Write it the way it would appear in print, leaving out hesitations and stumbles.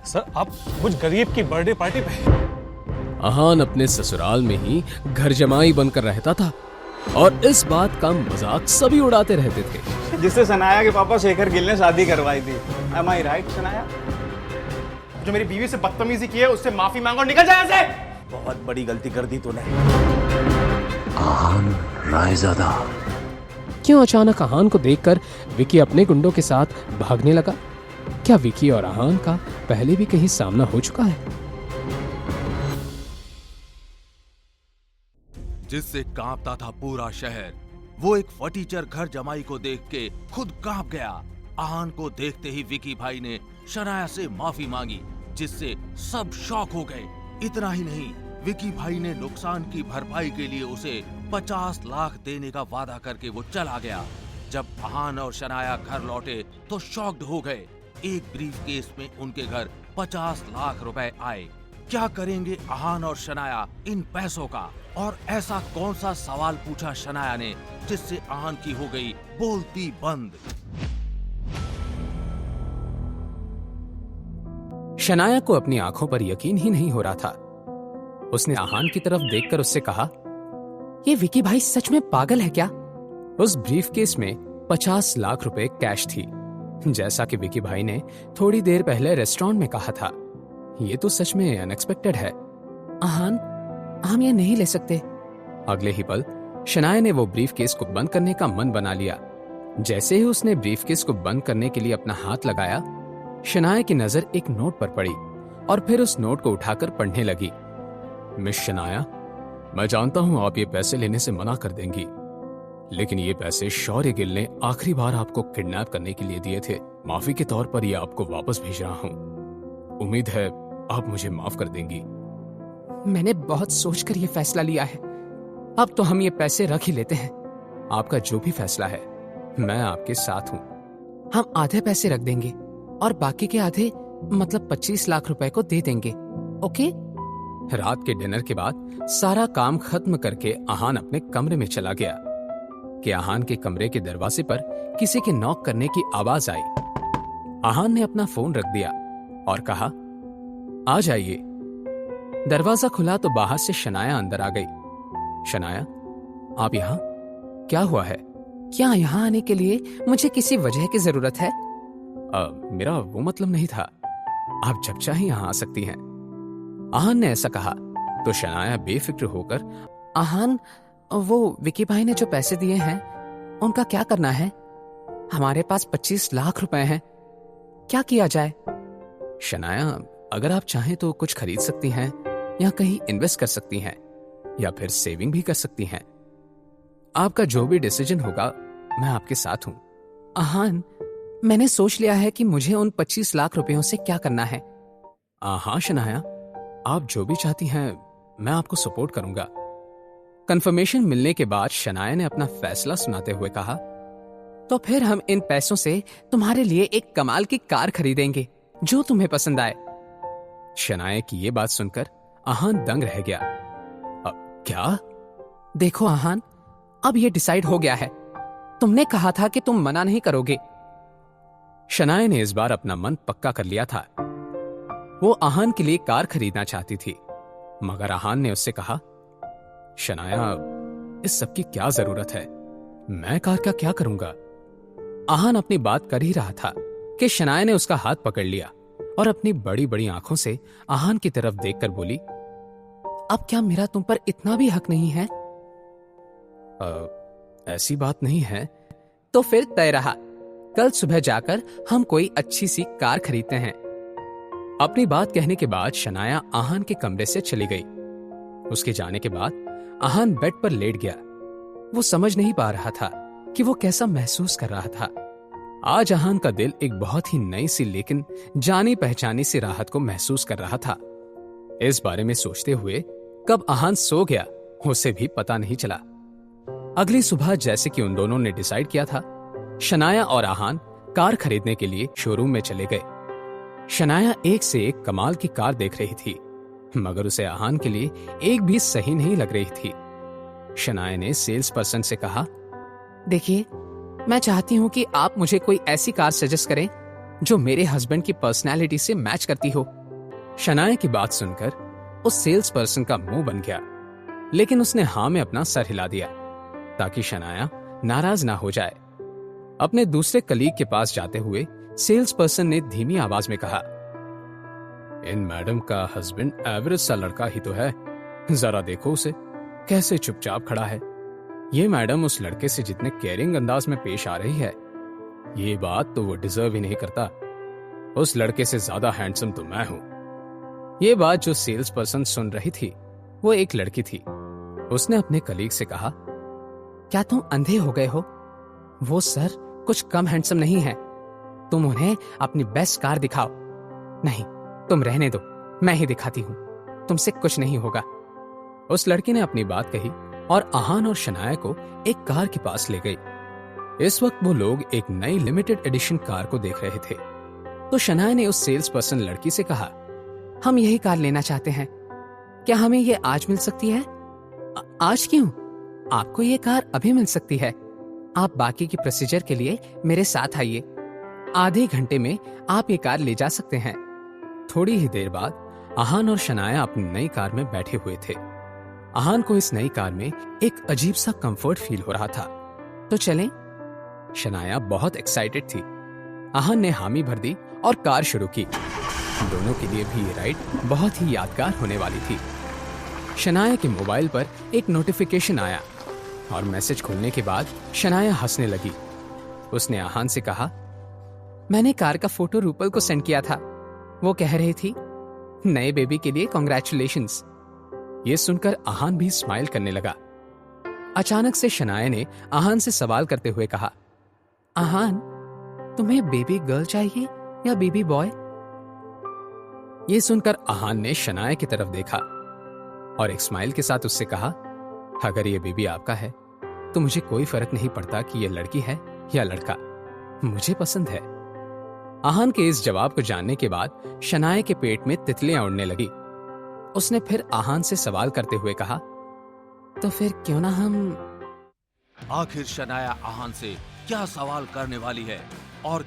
Sir आप कुछ गरीब की बर्थडे पार्टी पे? आहान अपने ससुराल में ही घर जमाई बनकर रहता था और इस बात का मजाक सभी उड़ाते रहते थे। जिससे सनाया के पापा शेखर गिल ने शादी करवाई थी। Am I right, Sanaya? जो मेरी बीवी से बदतमीजी की है उससे माफी मांगो और निकल जाए यहाँ से। बहुत बड़ी गलती कर दी तूने। आहान रायजादा। क्यों अचानक आहान को देखकर विकी अपने गुंडों के साथ भागने लगा? क्या विकी और आहान का पहले भी कहीं सामना हो चुका है? जिससे कांपता था पूरा शहर, वो एक फटीचर घर जमाई को देख के खुद कांप गया। आहान को देखते ही विकी भाई ने शनाया से माफी मांगी, जिससे सब शॉक हो गए। इतना ही नहीं, विकी भाई ने नुकसान की भरपाई के लिए उसे 50 लाख देने का वादा करके वो चला गया। जब आहान और शनाया घर लौटे तो शॉक्ड हो गए। एक ब्रीफकेस में उनके घर 50 लाख रुपए आए। क्या करेंगे आहान और शनाया इन पैसों का? और ऐसा कौन सा सवाल पूछा शनाया ने जिससे आहान की हो गई बोलती बंद? शनाया को अपनी आंखों पर यकीन ही नहीं हो रहा था। उसने आहान की तरफ देखकर उससे कहा, ये विकी भाई सच में पागल है क्या? उस ब्रीफकेस में 50 लाख रुपए कैश थी, जैसा कि विकी भाई ने थोड़ी देर पहले रेस्टोरेंट में कहा था। ये तो सच में अनएक्सपेक्टेड है। आहान, हम ये नहीं ले सकते। अगले ही पल शनाया ने वो ब्रीफकेस को बंद करने का मन बना लिया। जैसे ही उसने ब्रीफकेस को बंद करने के लिए अपना हाथ लगाया, शनाया की नजर एक नोट पर पड़ी और फिर उस नोट को उठाकर पढ़ने लगी। मिस शनाया, मैं जानता हूं आप ये पैसे लेने से मना कर देंगी, लेकिन ये पैसे शौर्य गिल ने आखिरी बार आपको किडनैप करने के लिए दिए थे। माफी के तौर पर ये आपको वापस भेज रहा हूं। उम्मीद है आप मुझे माफ कर देंगी। मैंने बहुत सोचकर ये फैसला लिया है। अब तो हम ये पैसे रख ही लेते हैं। आपका जो भी फैसला है, मैं आपके साथ हूं। हम आधे पैसे रख देंगे और बाकी के आधे, मतलब 25 लाख रुपए को दे देंगे, ओके? रात के डिनर के बाद सारा काम खत्म करके आहान अपने कमरे में चला गया कि आहान के कमरे के दरवाजे पर किसी के नॉक करने की आवाज आई। आहान ने अपना फोन रख दिया और कहा, आ जाइए। दरवाजा खुला तो बाहर से शनाया अंदर आ गई। शनाया, आप यहाँ? क्या हुआ है? क्या यहाँ आने के लिए मुझे किसी वजह की जरूरत है? मेरा वो मतलब नहीं था। आप जब चाहे यहाँ आ सकती हैं। आहान ने ऐसा कहा तो शनाया बेफिक्र होकर, आहान, वो विकी भाई ने जो पैसे दिए हैं उनका क्या करना है? हमारे पास 25 लाख रुपए हैं, क्या किया जाए? शनाया, अगर आप चाहें तो कुछ खरीद सकती हैं या कहीं इन्वेस्ट कर सकती हैं या फिर सेविंग भी कर सकती हैं। आपका जो भी डिसीजन होगा, मैं आपके साथ हूं। आहान, मैंने सोच लिया है कि मुझे उन 25 लाख रुपयों से क्या करना है। हाँ शनाया, आप जो भी चाहती हैं मैं आपको सपोर्ट करूंगा। कंफर्मेशन मिलने के बाद शनाया ने अपना फैसला सुनाते हुए कहा, तो फिर हम इन पैसों से तुम्हारे लिए एक कमाल की कार खरीदेंगे जो तुम्हें पसंद आए। शनाया की ये बात सुनकर आहान दंग रह गया। क्या? देखो आहान, अब ये डिसाइड हो गया है। तुमने कहा था कि तुम मना नहीं करोगे। शनाया ने इस बार अपना मन पक्का कर लिया था। वो आहान के लिए कार खरीदना चाहती थी, मगर आहान ने उससे कहा, शनाया, इस सब की क्या जरूरत है? मैं कार का क्या करूंगा? आहान अपनी बात कर ही रहा था कि शनाया ने उसका हाथ पकड़ लिया और अपनी बड़ी बड़ी आंखों से आहान की तरफ देखकर बोली, अब क्या मेरा तुम पर इतना भी हक नहीं है? ऐसी बात नहीं है। तो फिर तय रहा, कल सुबह जाकर हम कोई अच्छी सी कार खरीदते हैं। अपनी बात कहने के बाद शनाया आहान के कमरे से चली गई। उसके जाने के बाद आहान बेड पर लेट गया। वो समझ नहीं पा रहा था कि वो कैसा महसूस कर रहा था। आज आहान का दिल एक बहुत ही नई सी लेकिन जानी पहचानी सी राहत को महसूस कर रहा था। इस बारे में सोचते हुए कब आहान सो गया उसे भी पता नहीं चला। अगली सुबह जैसे कि उन दोनों ने डिसाइड किया था, शनाया और आहान कार खरीदने के लिए शोरूम में चले गए। शनाया एक से एक कमाल की कार देख रही थी, मगर उसे आहान के लिए एक भी सही नहीं लग रही थी। शनाया ने सेल्स पर्सन से कहा, देखिए, मैं चाहती हूं कि आप मुझे कोई ऐसी कार सजेस्ट करें जो मेरे हस्बैंड की पर्सनैलिटी से मैच करती हो। शनाया की बात सुनकर उस सेल्स पर्सन का मुंह बन गया, लेकिन उसने हाँ में अपना सर हिला दिया ताकि शनाया नाराज ना हो जाए। अपने दूसरे कलीग के पास जाते हुए सेल्स पर्सन ने धीमी आवाज में कहा, इन मैडम का हस्बैंड एवरेज सा लड़का ही तो है, जरा देखो उसे कैसे चुपचाप खड़ा है। ये मैडम उस लड़के से जितने केयरिंग अंदाज में पेश आ रही है, ये बात तो वो डिजर्व ही नहीं करता। उस लड़के से ज्यादा हैंडसम तो मैं हूं। ये बात जो सेल्स पर्सन सुन रही थी वो एक लड़की थी। उसने अपने कलीग से कहा, क्या तुम अंधे हो गए हो? वो सर कुछ कम हैंडसम नहीं है। तुम उन्हें अपनी बेस्ट कार दिखाओ। नहीं, तुम रहने दो, मैं ही दिखाती हूं, तुमसे कुछ नहीं होगा। उस लड़की ने अपनी बात कही और आहान और शनाया को एक कार के पास ले गई। इस वक्त वो लोग एक नई लिमिटेड एडिशन कार को देख रहे थे। तो शनाया ने उस सेल्स पर्सन लड़की से कहा, हम यही कार लेना चाहते हैं, क्या हमें ये आज मिल सकती है? आज क्यों? आपको ये कार अभी मिल सकती है। आप बाकी की प्रोसीजर के लिए मेरे साथ आइए। आधे घंटे में आप ये कार ले जा सकते हैं। थोड़ी ही देर बाद आहान और शनाया अपनी नई कार में बैठे हुए थे। आहान को इस नई कार में एक अजीब सा कंफर्ट फील हो रहा था। तो चलें? शनाया बहुत एक्साइटेड थी। आहान ने हामी भर दी और कार शुरू की। दोनों के लिए भी ये राइड बहुत ही यादगार होने वाली थी। शनाया के मोबाइल पर एक नोटिफिकेशन आया और मैसेज खुलने के बाद शनाया हंसने लगी। उसने आहान से कहा, मैंने कार का फोटो रूपल को सेंड किया था। वो कह रही थी, नए बेबी के लिए कॉन्ग्रेचुलेशंस। ये सुनकर आहान भी स्माइल करने लगा। अचानक से शनाया ने आहान से सवाल करते हुए कहा, आहान, तुम्हें बेबी गर्ल चाहिए या बेबी बॉय? ये सुनकर आहान ने शनाया की तरफ देखा और एक स्माइल के साथ उससे कहा, अगर ये बेबी आपका है तो मुझे कोई फर्क नहीं पड़ता कि ये लड़की है या लड़का, मुझे पसंद है। आहान के इस जवाब को जानने के बाद शनाया के पेट में तितलियां उड़ने लगी। उसने फिर आहान से सवाल करते हुए कहा, तो फिर क्यों ना हम... आखिर शनाया आहान से क्या सवाल करने वाली है,